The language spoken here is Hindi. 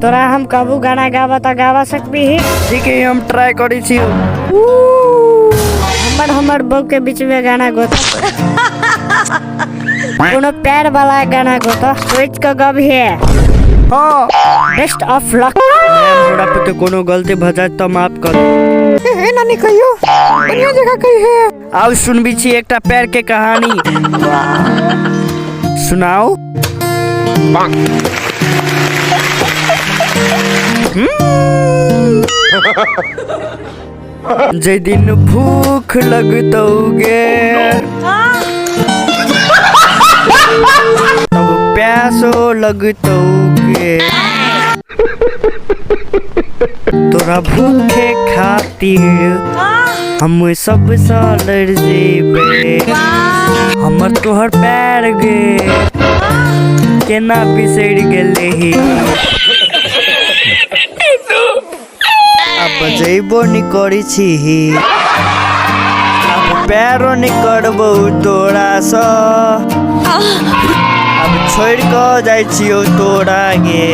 तोरा हम कबू गाना गावा सकबी ही। ठीक है हम ट्राई करी छी। हमर बहू के बीच में गाना गोता कोनो प्यार वाला गाना गोता सोच के गब है। हाँ बेस्ट ऑफ लक। हमरा पे तो कोनो गलती भजा तो माफ कर। ए नानी कहियो बढ़िया जगह कही है। आओ सुनबी छी एकटा पैर के कहानी। सुनाओ। जे दिन भूख लगतौगे तब प्यासो लगतौगे। तोरा भूखे खातिर हम सब लड़ जेबे। हमर तोहर पैर गे केना बिसर गेले ही। अब जइबो नि करी छी अब पैरो नि करबो तोरा स। अब छोड़ के जाइ छियो तोरा गे।